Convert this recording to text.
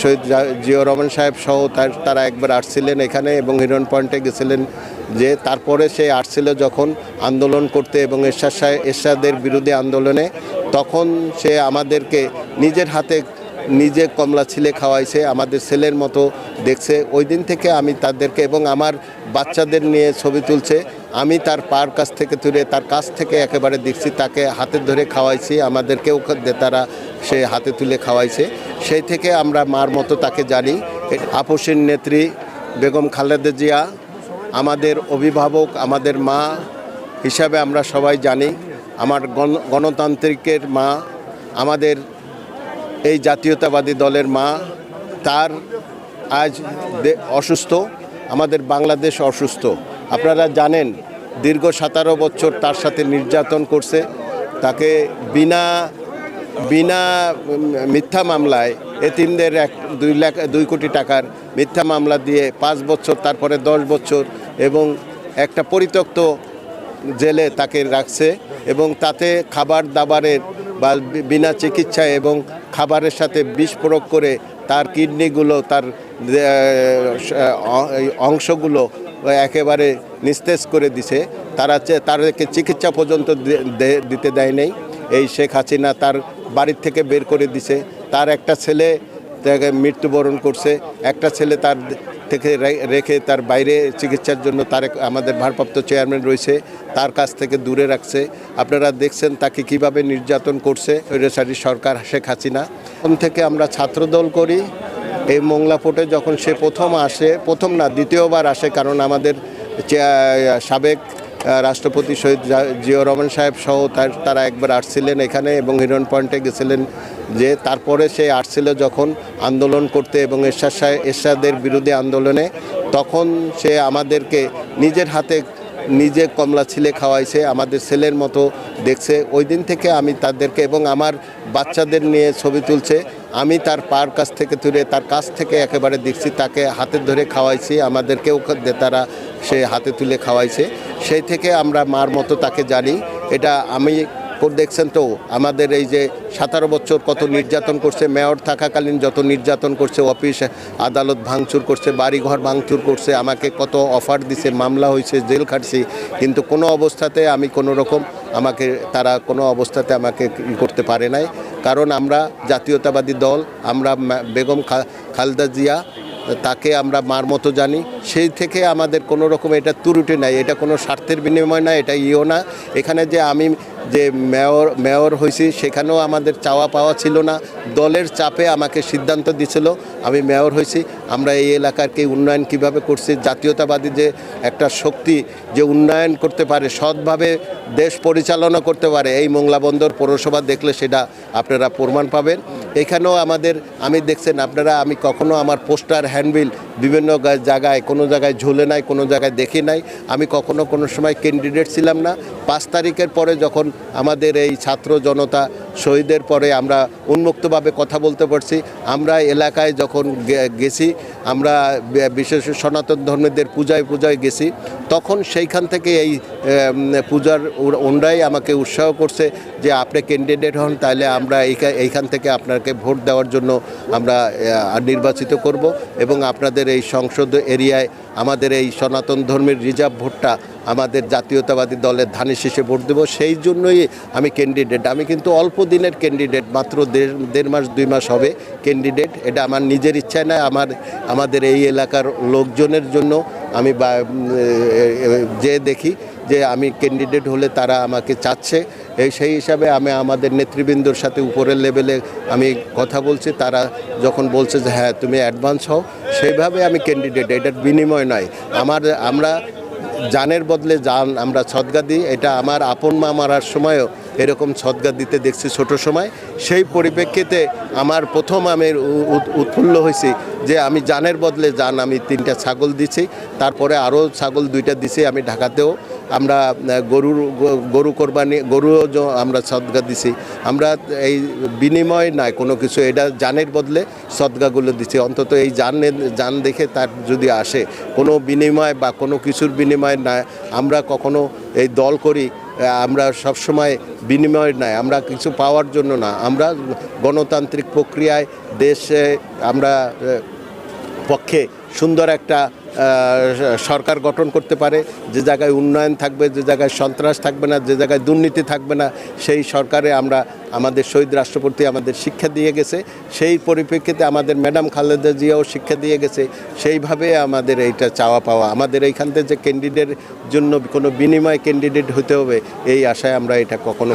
শহীদ জিয়াউর রহমান সাহেব সহ তারা একবার আসছিলেন এখানে এবং হিরন পয়েন্টে গেছিলেন, যে তারপরে সে আসছিল যখন আন্দোলন করতে এবং এরশাদের বিরুদ্ধে আন্দোলনে, তখন সে আমাদেরকে নিজের হাতে নিজে কমলা ছিলে খাওয়াইছে, আমাদের ছেলের মতো দেখছে। ওই দিন থেকে আমি তাদেরকে এবং আমার বাচ্চাদের নিয়ে ছবি তুলছে, আমি তার পার কাছ থেকে তুলে তার কাছ থেকে একেবারে দেখছি, তাকে হাতে ধরে খাওয়াইছি, আমাদেরকেও তারা সে হাতে তুলে খাওয়াইছে। সেই থেকে আমরা মার মতো তাকে জানি। আপসীর নেত্রী বেগম খালেদা জিয়া আমাদের অভিভাবক, আমাদের মা হিসাবে আমরা সবাই জানি। আমার গণতান্ত্রিকের মা, আমাদের এই জাতীয়তাবাদী দলের মা। তার আজ অসুস্থ, আমাদের বাংলাদেশ অসুস্থ। আপনারা জানেন দীর্ঘ 17 বছর তার সাথে নির্যাতন করছে, তাকে বিনা মিথ্যা মামলায় এতিমদের 2 কোটি টাকার মিথ্যা মামলা দিয়ে 5 বছর, তারপরে 10 বছর এবং একটা পরিত্যক্ত জেলে তাকে রাখছে এবং তাতে খাবার দাবারের বা বিনা চিকিৎসায় এবং খাবারের সাথে বিষ প্রয়োগ করে তার কিডনিগুলো, তার অংশগুলো একেবারে নিস্তেজ করে দিছে। তাদেরকে চিকিৎসা পর্যন্ত দিতে দেয় নাই। এই শেখ হাসিনা তার বাড়ির থেকে বের করে দিছে। তার একটা ছেলে তাকে মৃত্যুবরণ করছে, একটা ছেলে তার থেকে রেখে তার বাইরে চিকিৎসার জন্য তার আমাদের ভারপ্রাপ্ত চেয়ারম্যান রয়েছে, তার কাছ থেকে দূরে রাখছে। আপনারা দেখছেন তাকে কিভাবে নির্যাতন করছে স্বৈরাচারী সরকার শেখ হাসিনা। তখন থেকে আমরা ছাত্রদল করি। এই মোংলা ফোর্টে যখন সে প্রথম আসে, প্রথম না দ্বিতীয়বার আসে, কারণ আমাদের সাবেক রাষ্ট্রপতি শহীদ জিয়াউর রহমান সাহেব সহ তারা একবার আসছিলেন এখানে এবং হিরন পয়েন্টে গেছিলেন, যে তারপরে সে আসছিল যখন আন্দোলন করতে এবং এরশাদের বিরুদ্ধে আন্দোলনে, তখন সে আমাদেরকে নিজের হাতে নিজে কমলা ছিলে খাওয়াইছে, আমাদের ছেলের মতো দেখছে। ওই দিন থেকে আমি তাদেরকে এবং আমার বাচ্চাদের নিয়ে ছবি তুলছে, আমি তার পার কাছ থেকে তুলে তার কাছ থেকে একেবারে দেখছি, তাকে হাতে ধরে খাওয়াইছি, আমাদেরকেও তারা সে হাতে তুলে খাওয়াইছে। সেই থেকে আমরা মার মতো তাকে জানি। এটা আমি দেখছেন তো, আমাদের এই যে 17 বছর কত নির্যাতন করছে, মেয়র থাকাকালীন যত নির্যাতন করছে, অফিস আদালত ভাঙচুর করছে, বাড়িঘর ভাঙচুর করছে, আমাকে কত অফার দিছে, মামলা হয়েছে, জেল খাটছি, কিন্তু কোনো অবস্থাতে আমি কোনো রকম তারা কোনো অবস্থাতে আমাকে করতে পারে নাই। কারণ আমরা জাতীয়তাবাদী দল, আমরা বেগম খালেদা জিয়া তাকে আমরা মার মতো জানি। সেই থেকে আমাদের কোনো রকম এটা ত্রুটি নাই, এটা কোনো স্বার্থের বিনিময় না, এটা না। এখানে যে আমি যে মেয়র হয়েছি সেখানেও আমাদের চাওয়া পাওয়া ছিল না, দলের চাপে আমাকে সিদ্ধান্ত দিছিল, আমি মেয়র হয়েছি। আমরা এই এলাকার উন্নয়ন কিভাবে করছি, জাতীয়তাবাদী যে একটা শক্তি যে উন্নয়ন করতে পারে, সৎভাবে দেশ পরিচালনা করতে পারে, এই মোংলা বন্দর পৌরসভা দেখলে সেটা আপনারা প্রমাণ পাবেন। এখানেও আমি দেখছেন আপনারা, আমি কখনো আমার পোস্টার হ্যান্ডবিল বিভিন্ন জায়গায় কোনো জায়গায় ঝুলে নাই, কোনো জায়গায় দেখি নাই। আমি কখনো কোনো সময় ক্যান্ডিডেট ছিলাম না। 5 তারিখের পরে যখন আমাদের এই ছাত্র জনতা শহীদের পরে আমরা উন্মুক্তভাবে কথা বলতে পারছি, আমরা এলাকায় যখন গেছি, আমরা বিশেষ সনাতন ধর্মীদের পূজায় গেছি, তখন সেইখান থেকে এই পূজার ওনরাই আমাকে উৎসাহ করছে যে আপনি ক্যান্ডিডেট হন, তাহলে আমরা এইখান থেকে আপনাকে ভোট দেওয়ার জন্য আমরা নির্বাচিত করব এবং আপনাদের এই সংসদ এরিয়ায় আমাদের এই সনাতন ধর্মের রিজার্ভ ভোটটা আমাদের জাতীয়তাবাদী দলের ধানের শীষে ভোট দেব। সেই জন্যই আমি ক্যান্ডিডেট। আমি কিন্তু অল্প দিনের ক্যান্ডিডেট, মাত্র 1.5 মাস 2 মাস হবে ক্যান্ডিডেট। এটা আমার নিজের ইচ্ছায় না, আমাদের এই এলাকার লোকজনের জন্য আমি যে দেখি যে আমি ক্যান্ডিডেট হলে তারা আমাকে চাচ্ছে, সেই হিসাবে আমি আমাদের নেতৃবৃন্দর সাথে উপরের লেভেলে আমি কথা বলছি। তারা যখন বলছে যে হ্যাঁ তুমি অ্যাডভান্স হও, সেইভাবে আমি ক্যান্ডিডেট, এটার বিনিময় নয়। আমরা জানের বদলে জান আমরা সদগা দিই। এটা আমার আপন মা মারার সময়ও এরকম সদগা দিতে দেখছি ছোট সময়। সেই পরিপ্রেক্ষিতে আমার প্রথম আমি উৎফুল্ল হয়েছি যে আমি জানের বদলে জান, আমি 3টা ছাগল দিছি, তারপরে আরও ছাগল 2টা দিছি। আমি ঢাকাতেও আমরা গরু কোরবানি, গরুও আমরা সদগা দিছি। আমরা এই বিনিময় নাই কোনো কিছু, এটা জানের বদলে সদগাগুলো দিছি। অন্তত এই জান দেখে তার যদি আসে, কোনো বিনিময় বা কোনো কিছুর বিনিময় না। আমরা কখনো এই দল করি আমরা সবসময় বিনিময় নয়, আমরা কিছু পাওয়ার জন্য না, আমরা গণতান্ত্রিক প্রক্রিয়ায় দেশে আমরা পক্ষে সুন্দর একটা সরকার গঠন করতে পারে, যে জায়গায় উন্নয়ন থাকবে, যে জায়গায় সন্ত্রাস থাকবে না, যে জায়গায় দুর্নীতি থাকবে না, সেই সরকারে আমরা আমাদের শহীদ রাষ্ট্রপতি আমাদের শিক্ষা দিয়ে গেছে, সেই পরিপ্রেক্ষিতে আমাদের ম্যাডাম খালেদা জিয়াও শিক্ষা দিয়ে গেছে, সেইভাবে আমাদের এইটা চাওয়া পাওয়া। আমাদের এইখান থেকে যে ক্যান্ডিডেটের জন্য কোনো বিনিময় ক্যান্ডিডেট হতে হবে এই আশায় আমরা এটা কখনো